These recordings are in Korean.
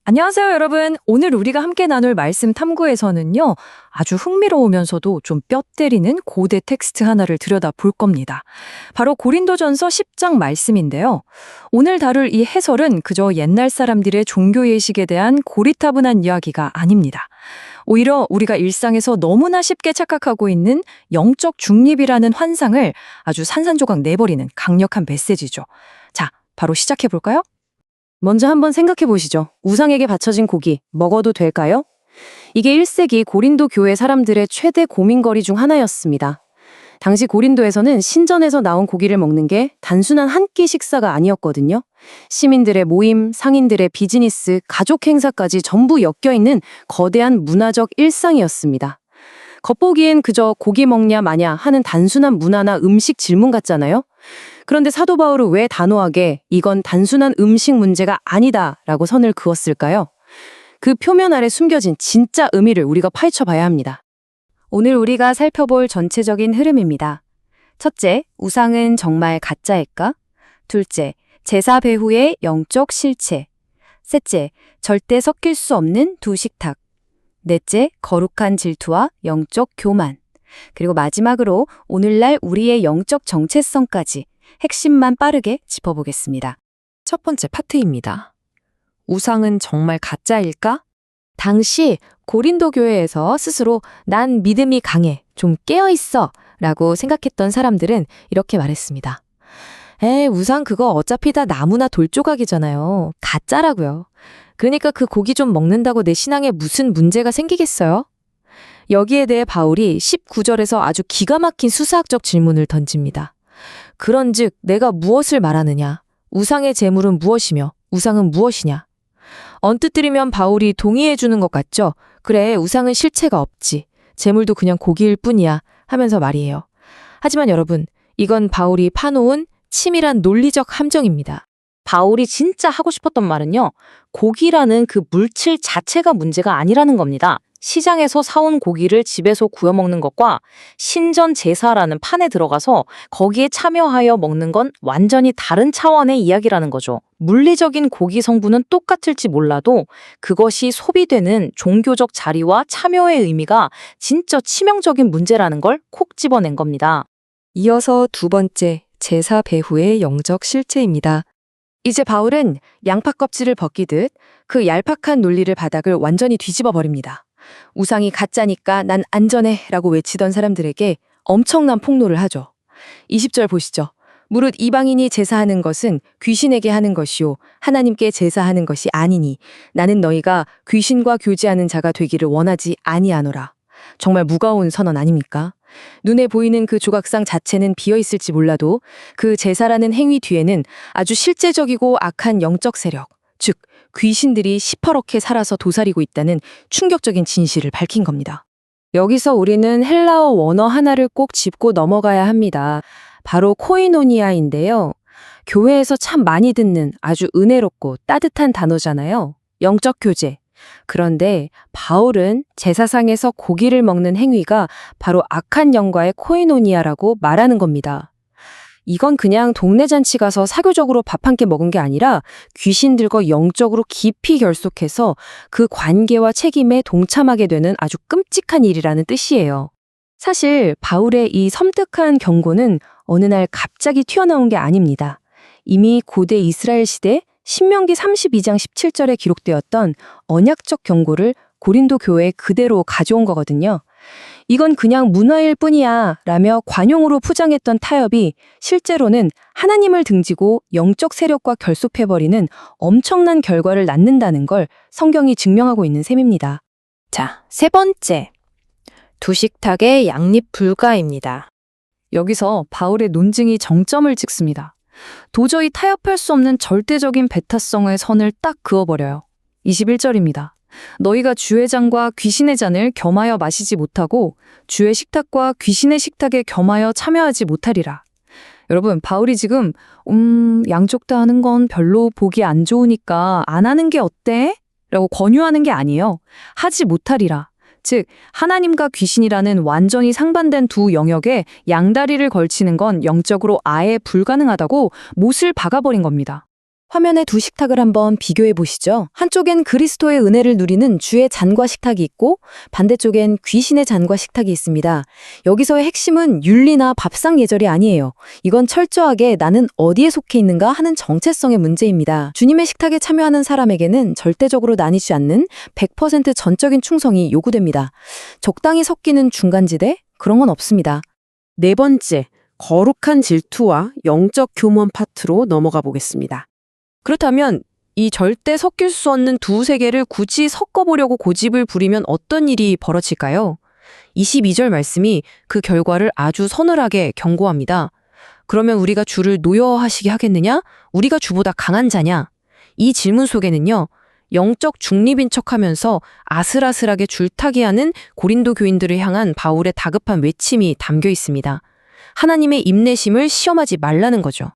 안녕하세요, 여러분. 오늘 우리가 함께 나눌 말씀 탐구에서는요, 아주 흥미로우면서도 좀 뼈 때리는 고대 텍스트 하나를 들여다 볼 겁니다. 바로 고린도전서 10장 말씀인데요. 오늘 다룰 이 해설은 그저 옛날 사람들의 종교예식에 대한 고리타분한 이야기가 아닙니다. 오히려 우리가 일상에서 너무나 쉽게 착각하고 있는 영적 중립이라는 환상을 아주 산산조각 내버리는 강력한 메시지죠. 자, 바로 시작해 볼까요? 먼저 한번 생각해 보시죠. 우상에게 바쳐진 고기, 먹어도 될까요? 이게 1세기 고린도 교회 사람들의 최대 고민거리 중 하나였습니다. 당시 고린도에서는 신전에서 나온 고기를 먹는 게 단순한 한 끼 식사가 아니었거든요. 시민들의 모임, 상인들의 비즈니스, 가족 행사까지 전부 엮여있는 거대한 문화적 일상이었습니다. 겉보기엔 그저 고기 먹냐 마냐 하는 단순한 문화나 음식 질문 같잖아요. 그런데 사도 바울은 왜 단호하게 이건 단순한 음식 문제가 아니다라고 선을 그었을까요? 그 표면 아래 숨겨진 진짜 의미를 우리가 파헤쳐 봐야 합니다. 오늘 우리가 살펴볼 전체적인 흐름입니다. 첫째, 우상은 정말 가짜일까? 둘째, 제사 배후의 영적 실체. 셋째, 절대 섞일 수 없는 두 식탁. 넷째, 거룩한 질투와 영적 교만. 그리고 마지막으로 오늘날 우리의 영적 정체성까지 핵심만 빠르게 짚어보겠습니다. 첫 번째 파트입니다. 우상은 정말 가짜일까? 당시 고린도 교회에서 스스로 난 믿음이 강해, 좀 깨어있어 라고 생각했던 사람들은 이렇게 말했습니다. 우상 그거 어차피 다 나무나 돌 조각이잖아요. 가짜라고요. 그러니까 그 고기 좀 먹는다고 내 신앙에 무슨 문제가 생기겠어요? 여기에 대해 바울이 19절에서 아주 기가 막힌 수사학적 질문을 던집니다. 그런즉 내가 무엇을 말하느냐? 우상의 제물은 무엇이며 우상은 무엇이냐? 언뜻 들으면 바울이 동의해 주는 것 같죠? 그래, 우상은 실체가 없지. 제물도 그냥 고기일 뿐이야 하면서 말이에요. 하지만 여러분, 이건 바울이 파놓은 치밀한 논리적 함정입니다. 바울이 진짜 하고 싶었던 말은요, 고기라는 그 물질 자체가 문제가 아니라는 겁니다. 시장에서 사온 고기를 집에서 구워 먹는 것과 신전 제사라는 판에 들어가서 거기에 참여하여 먹는 건 완전히 다른 차원의 이야기라는 거죠. 물리적인 고기 성분은 똑같을지 몰라도 그것이 소비되는 종교적 자리와 참여의 의미가 진짜 치명적인 문제라는 걸 콕 집어낸 겁니다. 이어서 두 번째, 제사 배후의 영적 실체입니다. 이제 바울은 양파 껍질을 벗기듯 그 얄팍한 논리를 바닥을 완전히 뒤집어 버립니다. 우상이 가짜니까 난 안전해 라고 외치던 사람들에게 엄청난 폭로를 하죠. 20절 보시죠. 무릇 이방인이 제사하는 것은 귀신에게 하는 것이요 하나님께 제사하는 것이 아니니 나는 너희가 귀신과 교제하는 자가 되기를 원하지 아니하노라. 정말 무거운 선언 아닙니까? 눈에 보이는 그 조각상 자체는 비어있을지 몰라도 그 제사라는 행위 뒤에는 아주 실제적이고 악한 영적 세력, 즉 귀신들이 시퍼렇게 살아서 도사리고 있다는 충격적인 진실을 밝힌 겁니다. 여기서 우리는 헬라어 원어 하나를 꼭 짚고 넘어가야 합니다. 바로 코이노니아인데요. 교회에서 참 많이 듣는 아주 은혜롭고 따뜻한 단어잖아요. 영적 교제. 그런데 바울은 제사상에서 고기를 먹는 행위가 바로 악한 영과의 코이노니아라고 말하는 겁니다. 이건 그냥 동네 잔치 가서 사교적으로 밥 한 끼 먹은 게 아니라 귀신들과 영적으로 깊이 결속해서 그 관계와 책임에 동참하게 되는 아주 끔찍한 일이라는 뜻이에요. 사실 바울의 이 섬뜩한 경고는 어느 날 갑자기 튀어나온 게 아닙니다. 이미 고대 이스라엘 시대 신명기 32장 17절에 기록되었던 언약적 경고를 고린도 교회에 그대로 가져온 거거든요. 이건 그냥 문화일 뿐이야 라며 관용으로 포장했던 타협이 실제로는 하나님을 등지고 영적 세력과 결속해버리는 엄청난 결과를 낳는다는 걸 성경이 증명하고 있는 셈입니다. 자, 세 번째, 두 식탁의 양립 불가입니다. 여기서 바울의 논증이 정점을 찍습니다. 도저히 타협할 수 없는 절대적인 배타성의 선을 딱 그어버려요. 21절입니다. 너희가 주의 잔과 귀신의 잔을 겸하여 마시지 못하고 주의 식탁과 귀신의 식탁에 겸하여 참여하지 못하리라. 여러분, 바울이 지금 양쪽 다 하는 건 별로 보기 안 좋으니까 안 하는 게 어때? 라고 권유하는 게 아니에요. 하지 못하리라. 즉 하나님과 귀신이라는 완전히 상반된 두 영역에 양다리를 걸치는 건 영적으로 아예 불가능하다고 못을 박아버린 겁니다. 화면에 두 식탁을 한번 비교해 보시죠. 한쪽엔 그리스도의 은혜를 누리는 주의 잔과 식탁이 있고 반대쪽엔 귀신의 잔과 식탁이 있습니다. 여기서의 핵심은 윤리나 밥상 예절이 아니에요. 이건 철저하게 나는 어디에 속해 있는가 하는 정체성의 문제입니다. 주님의 식탁에 참여하는 사람에게는 절대적으로 나뉘지 않는 100% 전적인 충성이 요구됩니다. 적당히 섞이는 중간지대? 그런 건 없습니다. 네 번째, 거룩한 질투와 영적 교먼 파트로 넘어가 보겠습니다. 그렇다면 이 절대 섞일 수 없는 두 세계를 굳이 섞어보려고 고집을 부리면 어떤 일이 벌어질까요? 22절 말씀이 그 결과를 아주 서늘하게 경고합니다. 그러면 우리가 주를 노여워하시게 하겠느냐? 우리가 주보다 강한 자냐? 이 질문 속에는요, 영적 중립인 척하면서 아슬아슬하게 줄타기하는 고린도 교인들을 향한 바울의 다급한 외침이 담겨 있습니다. 하나님의 인내심을 시험하지 말라는 거죠.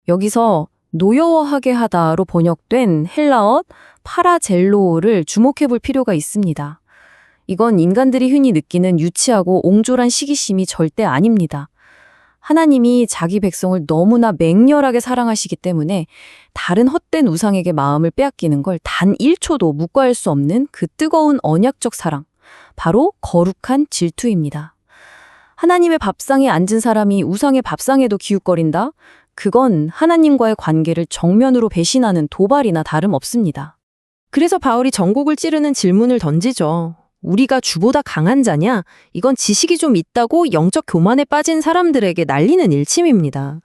여기서 노여워하게 하다로 번역된 헬라어 파라젤로를 주목해 볼 필요가 있습니다. 이건 인간들이 흔히 느끼는 유치하고 옹졸한 시기심이 절대 아닙니다. 하나님이 자기 백성을 너무나 맹렬하게 사랑하시기 때문에 다른 헛된 우상에게 마음을 빼앗기는 걸 단 1초도 묵과할 수 없는 그 뜨거운 언약적 사랑, 바로 거룩한 질투입니다. 하나님의 밥상에 앉은 사람이 우상의 밥상에도 기웃거린다? 그건 하나님과의 관계를 정면으로 배신하는 도발이나 다름없습니다. 그래서 바울이 전곡을 찌르는 질문을 던지죠. 우리가 주보다 강한 자냐? 이건 지식이 좀 있다고 영적 교만에 빠진 사람들에게 날리는 일침입니다.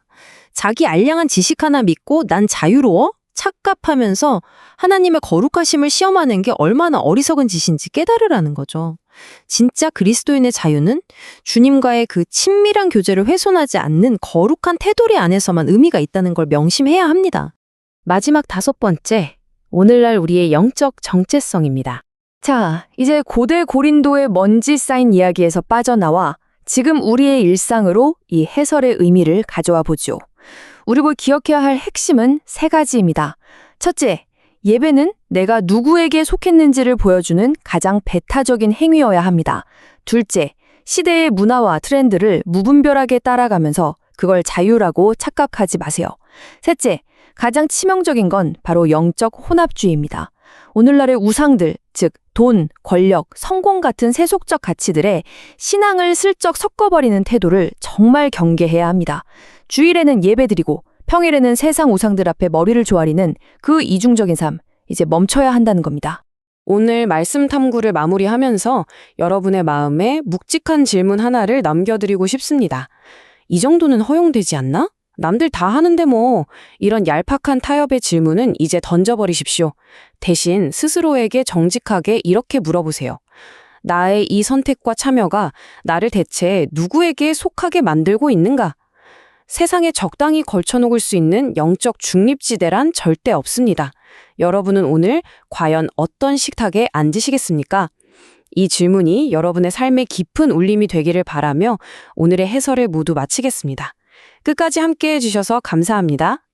자기 알량한 지식 하나 믿고 난 자유로워? 착각하면서 하나님의 거룩하심을 시험하는 게 얼마나 어리석은 짓인지 깨달으라는 거죠. 진짜 그리스도인의 자유는 주님과의 그 친밀한 교제를 훼손하지 않는 거룩한 테두리 안에서만 의미가 있다는 걸 명심해야 합니다. 마지막 5번째, 오늘날 우리의 영적 정체성입니다. 자, 이제 고대 고린도의 먼지 쌓인 이야기에서 빠져나와 지금 우리의 일상으로 이 해설의 의미를 가져와 보죠. 우리 볼 기억해야 할 핵심은 3가지입니다. 첫째, 예배는 내가 누구에게 속했는지를 보여주는 가장 배타적인 행위여야 합니다. 둘째, 시대의 문화와 트렌드를 무분별하게 따라가면서 그걸 자유라고 착각하지 마세요. 셋째, 가장 치명적인 건 바로 영적 혼합주의입니다. 오늘날의 우상들, 즉 돈, 권력, 성공 같은 세속적 가치들에 신앙을 슬쩍 섞어버리는 태도를 정말 경계해야 합니다. 주일에는 예배드리고 평일에는 세상 우상들 앞에 머리를 조아리는 그 이중적인 삶, 이제 멈춰야 한다는 겁니다. 오늘 말씀 탐구를 마무리하면서 여러분의 마음에 묵직한 질문 하나를 남겨드리고 싶습니다. 이 정도는 허용되지 않나? 남들 다 하는데 뭐. 이런 얄팍한 타협의 질문은 이제 던져버리십시오. 대신 스스로에게 정직하게 이렇게 물어보세요. 나의 이 선택과 참여가 나를 대체 누구에게 속하게 만들고 있는가? 세상에 적당히 걸쳐놓을 수 있는 영적 중립지대란 절대 없습니다. 여러분은 오늘 과연 어떤 식탁에 앉으시겠습니까? 이 질문이 여러분의 삶에 깊은 울림이 되기를 바라며 오늘의 해설을 모두 마치겠습니다. 끝까지 함께해 주셔서 감사합니다.